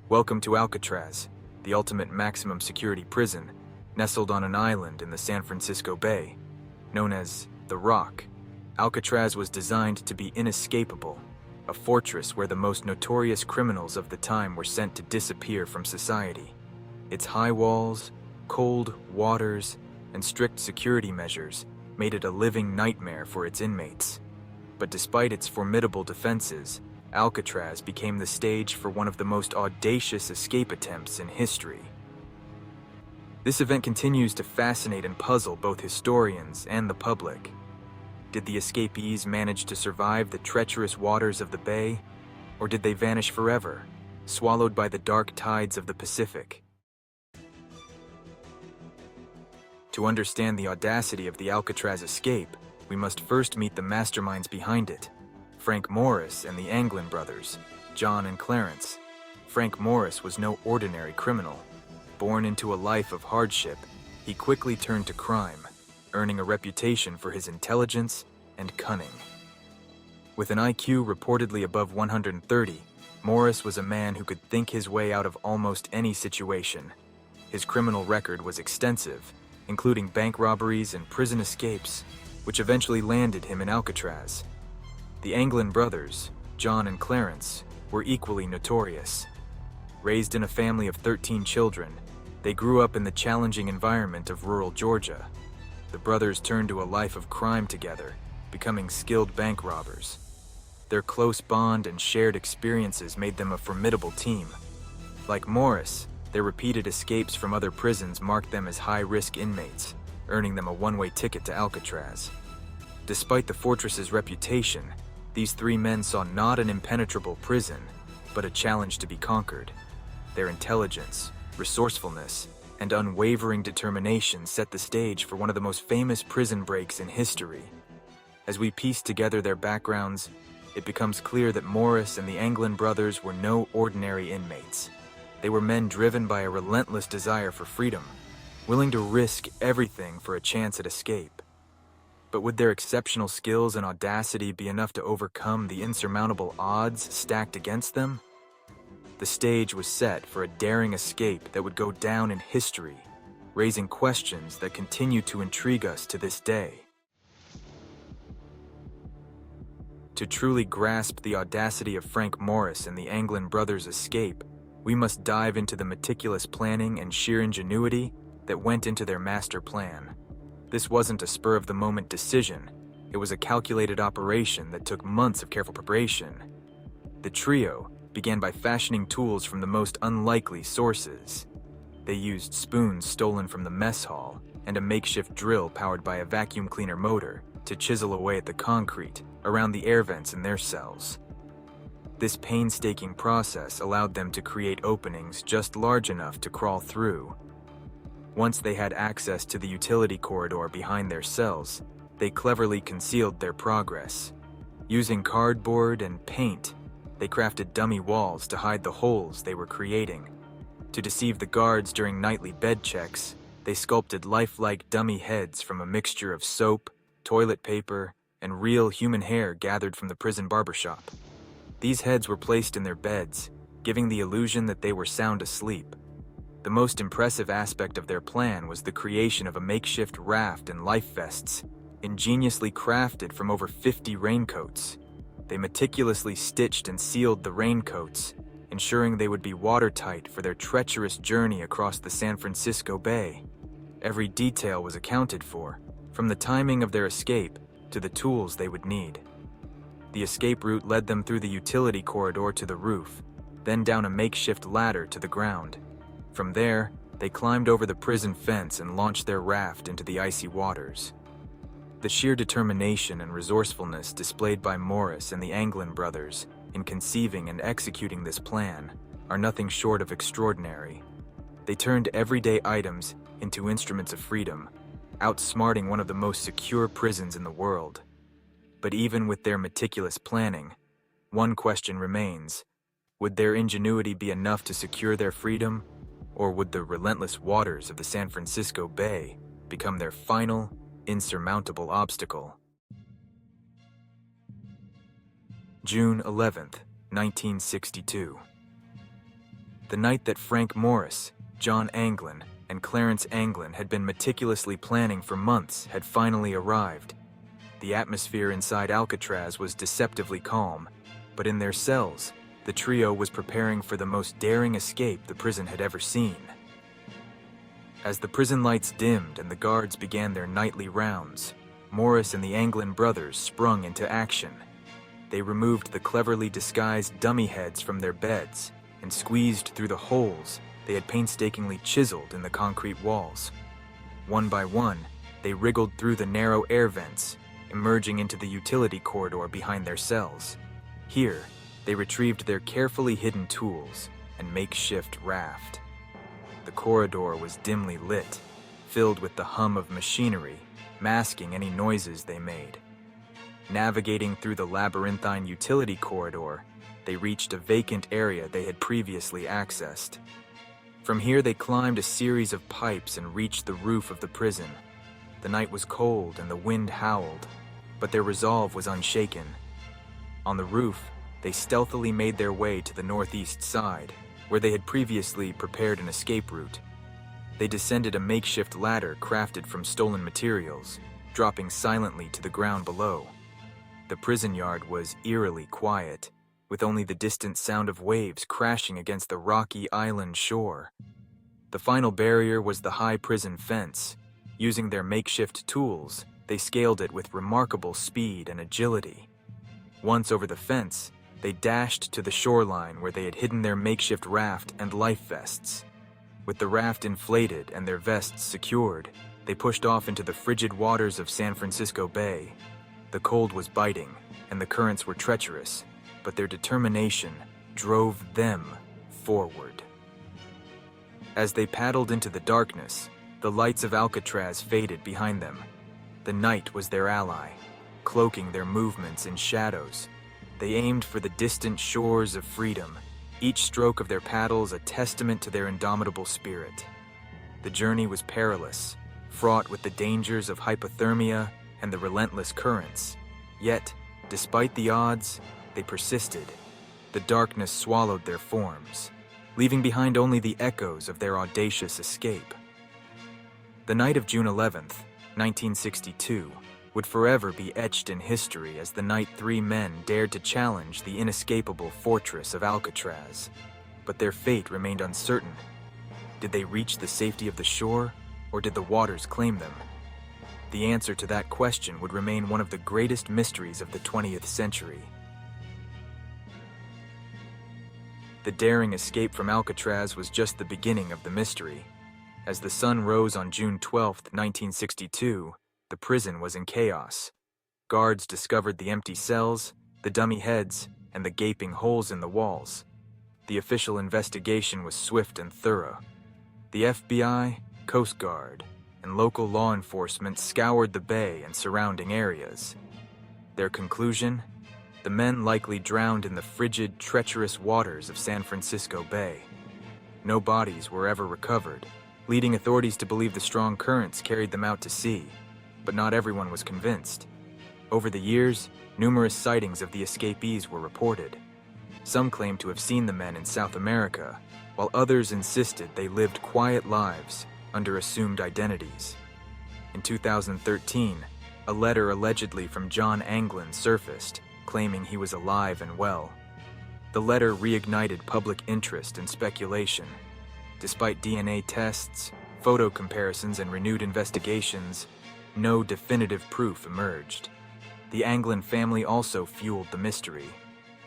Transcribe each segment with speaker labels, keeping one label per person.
Speaker 1: Welcome to Alcatraz, the ultimate maximum security prison, nestled on an island in the San Francisco Bay. Known as the Rock, Alcatraz was designed to be inescapable, a fortress where the most notorious criminals of the time were sent to disappear from society. Its high walls, cold waters, and strict security measures made it a living nightmare for its inmates. But despite its formidable defenses, Alcatraz became the stage for one of the most audacious escape attempts in history. This event continues to fascinate and puzzle both historians and the public. Did the escapees manage to survive the treacherous waters of the bay, or did they vanish forever, swallowed by the dark tides of the Pacific? To understand the audacity of the Alcatraz escape, we must first meet the masterminds behind it, Frank Morris and the Anglin brothers, John and Clarence. Frank Morris was no ordinary criminal. Born into a life of hardship, he quickly turned to crime, earning a reputation for his intelligence and cunning. With an IQ reportedly above 130, Morris was a man who could think his way out of almost any situation. His criminal record was extensive, including bank robberies and prison escapes, which eventually landed him in Alcatraz. The Anglin brothers, John and Clarence, were equally notorious. Raised in a family of 13 children, they grew up in the challenging environment of rural Georgia. The brothers turned to a life of crime together, becoming skilled bank robbers. Their close bond and shared experiences made them a formidable team. Like Morris, their repeated escapes from other prisons marked them as high-risk inmates, earning them a one-way ticket to Alcatraz. Despite the fortress's reputation, these three men saw not an impenetrable prison, but a challenge to be conquered. Their intelligence, resourcefulness, and unwavering determination set the stage for one of the most famous prison breaks in history. As we piece together their backgrounds, it becomes clear that Morris and the Anglin brothers were no ordinary inmates. They were men driven by a relentless desire for freedom, willing to risk everything for a chance at escape. But would their exceptional skills and audacity be enough to overcome the insurmountable odds stacked against them? The stage was set for a daring escape that would go down in history, raising questions that continue to intrigue us to this day. To truly grasp the audacity of Frank Morris and the Anglin brothers' escape, we must dive into the meticulous planning and sheer ingenuity that went into their master plan. This wasn't a spur-of-the-moment decision. It was a calculated operation that took months of careful preparation. The trio began by fashioning tools from the most unlikely sources. They used spoons stolen from the mess hall and a makeshift drill powered by a vacuum cleaner motor to chisel away at the concrete around the air vents in their cells. This painstaking process allowed them to create openings just large enough to crawl through. Once they had access to the utility corridor behind their cells, they cleverly concealed their progress. Using cardboard and paint, they crafted dummy walls to hide the holes they were creating. To deceive the guards during nightly bed checks, they sculpted lifelike dummy heads from a mixture of soap, toilet paper, and real human hair gathered from the prison barbershop. These heads were placed in their beds, giving the illusion that they were sound asleep. The most impressive aspect of their plan was the creation of a makeshift raft and life vests, ingeniously crafted from over 50 raincoats. They meticulously stitched and sealed the raincoats, ensuring they would be watertight for their treacherous journey across the San Francisco Bay. Every detail was accounted for, from the timing of their escape to the tools they would need. The escape route led them through the utility corridor to the roof, then down a makeshift ladder to the ground. From there, they climbed over the prison fence and launched their raft into the icy waters. The sheer determination and resourcefulness displayed by Morris and the Anglin brothers in conceiving and executing this plan are nothing short of extraordinary. They turned everyday items into instruments of freedom, outsmarting one of the most secure prisons in the world. But even with their meticulous planning, one question remains: would their ingenuity be enough to secure their freedom, or would the relentless waters of the San Francisco Bay become their final, insurmountable obstacle? June 11th, 1962. The night that Frank Morris, John Anglin, and Clarence Anglin had been meticulously planning for months had finally arrived. The atmosphere inside Alcatraz was deceptively calm, but in their cells, the trio was preparing for the most daring escape the prison had ever seen. As the prison lights dimmed and the guards began their nightly rounds, Morris and the Anglin brothers sprung into action. They removed the cleverly disguised dummy heads from their beds and squeezed through the holes they had painstakingly chiseled in the concrete walls. One by one, they wriggled through the narrow air vents, emerging into the utility corridor behind their cells. Here, they retrieved their carefully hidden tools and makeshift raft. The corridor was dimly lit, filled with the hum of machinery, masking any noises they made. Navigating through the labyrinthine utility corridor, they reached a vacant area they had previously accessed. From here, they climbed a series of pipes and reached the roof of the prison. The night was cold and the wind howled, but their resolve was unshaken. On the roof, they stealthily made their way to the northeast side, where they had previously prepared an escape route. They descended a makeshift ladder crafted from stolen materials, dropping silently to the ground below. The prison yard was eerily quiet, with only the distant sound of waves crashing against the rocky island shore. The final barrier was the high prison fence. Using their makeshift tools, they scaled it with remarkable speed and agility. Once over the fence, they dashed to the shoreline where they had hidden their makeshift raft and life vests. With the raft inflated and their vests secured, they pushed off into the frigid waters of San Francisco Bay. The cold was biting, and the currents were treacherous, but their determination drove them forward. As they paddled into the darkness, the lights of Alcatraz faded behind them. The night was their ally, cloaking their movements in shadows. They aimed for the distant shores of freedom, each stroke of their paddles a testament to their indomitable spirit. The journey was perilous, fraught with the dangers of hypothermia and the relentless currents. Yet, despite the odds, they persisted. The darkness swallowed their forms, leaving behind only the echoes of their audacious escape. The night of June 11th, 1962, would forever be etched in history as the night three men dared to challenge the inescapable fortress of Alcatraz. But their fate remained uncertain. Did they reach the safety of the shore, or did the waters claim them? The answer to that question would remain one of the greatest mysteries of the 20th century. The daring escape from Alcatraz was just the beginning of the mystery. As the sun rose on June 12, 1962, the prison was in chaos. Guards discovered the empty cells, the dummy heads, and the gaping holes in the walls. The official investigation was swift and thorough. The FBI, Coast Guard, and local law enforcement scoured the bay and surrounding areas. Their conclusion? The men likely drowned in the frigid, treacherous waters of San Francisco Bay. No bodies were ever recovered, leading authorities to believe the strong currents carried them out to sea. But not everyone was convinced. Over the years, numerous sightings of the escapees were reported. Some claimed to have seen the men in South America, while others insisted they lived quiet lives under assumed identities. In 2013, a letter allegedly from John Anglin surfaced, claiming he was alive and well. The letter reignited public interest and speculation. Despite DNA tests, photo comparisons, and renewed investigations, no definitive proof emerged. The Anglin family also fueled the mystery.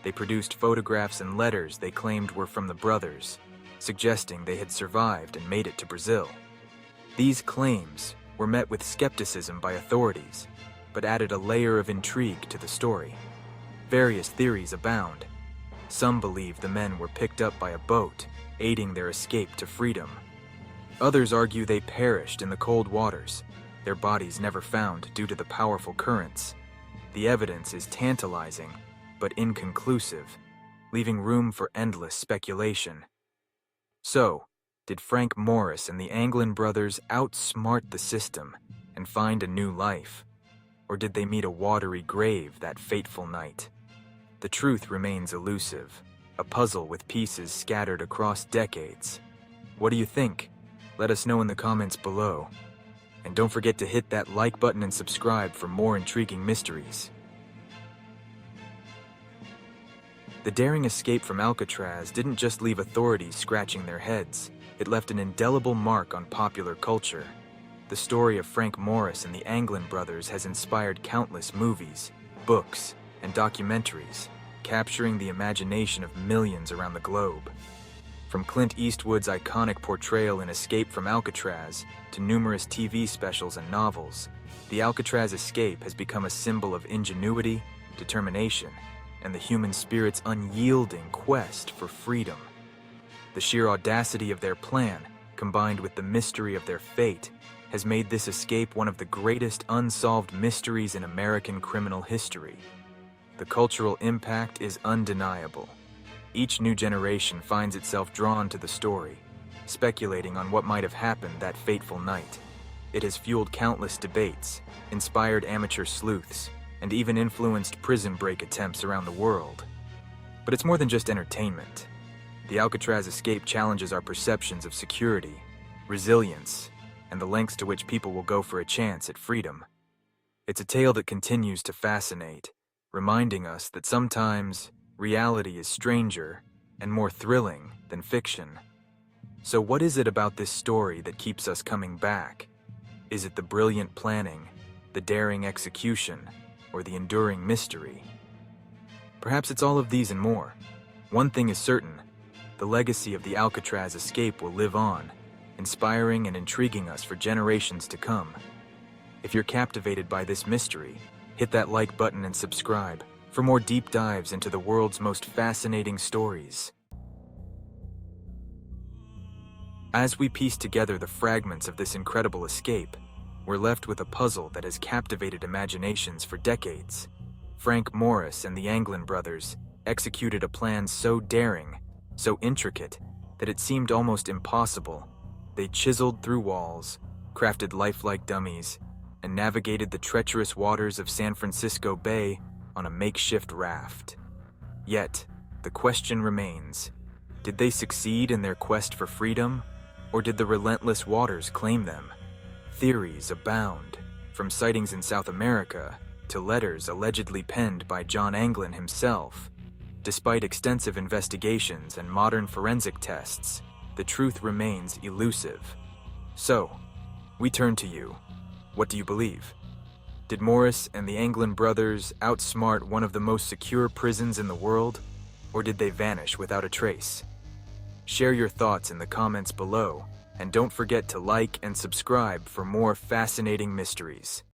Speaker 1: They produced photographs and letters they claimed were from the brothers, suggesting they had survived and made it to Brazil. These claims were met with skepticism by authorities, but added a layer of intrigue to the story. Various theories abound. Some believe the men were picked up by a boat, aiding their escape to freedom. Others argue they perished in the cold waters, their bodies never found due to the powerful currents. The evidence is tantalizing, but inconclusive, leaving room for endless speculation. So, did Frank Morris and the Anglin brothers outsmart the system and find a new life? Or did they meet a watery grave that fateful night? The truth remains elusive, a puzzle with pieces scattered across decades. What do you think? Let us know in the comments below. And don't forget to hit that like button and subscribe for more intriguing mysteries. The daring escape from Alcatraz didn't just leave authorities scratching their heads, it left an indelible mark on popular culture. The story of Frank Morris and the Anglin brothers has inspired countless movies, books, and documentaries, capturing the imagination of millions around the globe. From Clint Eastwood's iconic portrayal in Escape from Alcatraz to numerous TV specials and novels, the Alcatraz escape has become a symbol of ingenuity, determination, and the human spirit's unyielding quest for freedom. The sheer audacity of their plan, combined with the mystery of their fate, has made this escape one of the greatest unsolved mysteries in American criminal history. The cultural impact is undeniable. Each new generation finds itself drawn to the story, speculating on what might have happened that fateful night. It has fueled countless debates, inspired amateur sleuths, and even influenced prison break attempts around the world. But it's more than just entertainment. The Alcatraz escape challenges our perceptions of security, resilience, and the lengths to which people will go for a chance at freedom. It's a tale that continues to fascinate, reminding us that sometimes reality is stranger and more thrilling than fiction. So what is it about this story that keeps us coming back? Is it the brilliant planning, the daring execution, or the enduring mystery? Perhaps it's all of these and more. One thing is certain, the legacy of the Alcatraz escape will live on, inspiring and intriguing us for generations to come. If you're captivated by this mystery, hit that like button and subscribe for more deep dives into the world's most fascinating stories. As we piece together the fragments of this incredible escape, we're left with a puzzle that has captivated imaginations for decades. Frank Morris and the Anglin brothers executed a plan so daring, so intricate, that it seemed almost impossible. They chiseled through walls, crafted lifelike dummies, and navigated the treacherous waters of San Francisco Bay on a makeshift raft. Yet, the question remains, did they succeed in their quest for freedom, or did the relentless waters claim them? Theories abound, from sightings in South America to letters allegedly penned by John Anglin himself. Despite extensive investigations and modern forensic tests, the truth remains elusive. So, we turn to you. What do you believe? Did Morris and the Anglin brothers outsmart one of the most secure prisons in the world, or did they vanish without a trace? Share your thoughts in the comments below, and don't forget to like and subscribe for more fascinating mysteries.